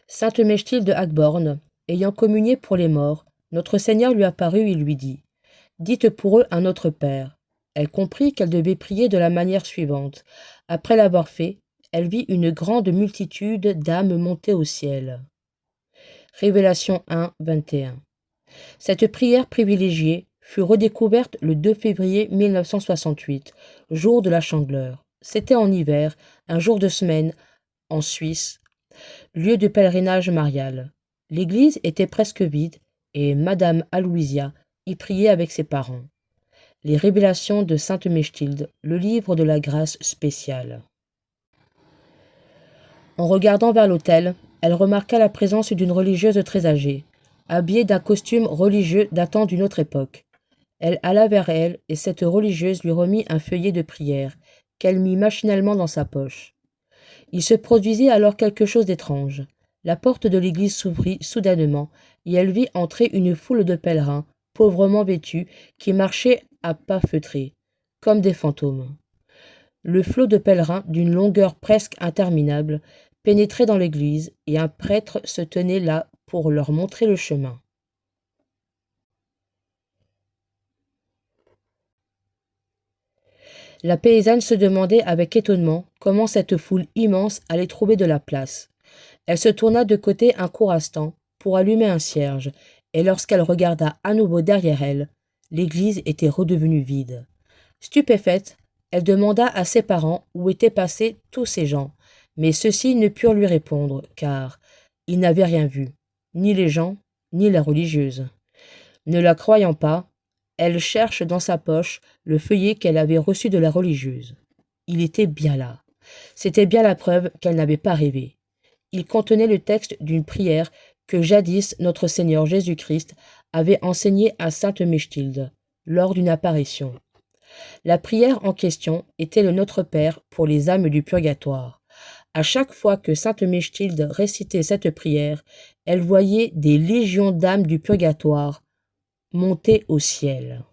Sainte Mechtilde de Hagborn, ayant communié pour les morts, notre Seigneur lui apparut et lui dit : « Dites pour eux un Notre Père. » Elle comprit qu'elle devait prier de la manière suivante. Après l'avoir fait, elle vit une grande multitude d'âmes monter au ciel. Révélation 1, 21. Cette prière privilégiée fut redécouverte le 2 février 1968, jour de la Chandeleur. C'était en hiver, un jour de semaine, en Suisse, lieu de pèlerinage marial. L'église était presque vide et Madame Aloysia y priait avec ses parents. Les révélations de Sainte Mechtilde, le livre de la grâce spéciale. En regardant vers l'autel, elle remarqua la présence d'une religieuse très âgée, habillée d'un costume religieux datant d'une autre époque. Elle alla vers elle et cette religieuse lui remit un feuillet de prière qu'elle mit machinalement dans sa poche. Il se produisit alors quelque chose d'étrange. La porte de l'église s'ouvrit soudainement et elle vit entrer une foule de pèlerins, pauvrement vêtus, qui marchaient à pas feutrés, comme des fantômes. Le flot de pèlerins, d'une longueur presque interminable, pénétrait dans l'église et un prêtre se tenait là pour leur montrer le chemin. La paysanne se demandait avec étonnement comment cette foule immense allait trouver de la place. Elle se tourna de côté un court instant pour allumer un cierge, et lorsqu'elle regarda à nouveau derrière elle, l'église était redevenue vide. Stupéfaite, elle demanda à ses parents où étaient passés tous ces gens, mais ceux-ci ne purent lui répondre, car ils n'avaient rien vu, ni les gens, ni la religieuse. Ne la croyant pas, elle cherche dans sa poche le feuillet qu'elle avait reçu de la religieuse. Il était bien là. C'était bien la preuve qu'elle n'avait pas rêvé. Il contenait le texte d'une prière que jadis notre Seigneur Jésus-Christ avait enseignée à Sainte Mechtilde lors d'une apparition. La prière en question était le Notre Père pour les âmes du purgatoire. À chaque fois que Sainte Mechtilde récitait cette prière, elle voyait des légions d'âmes du purgatoire monter au ciel.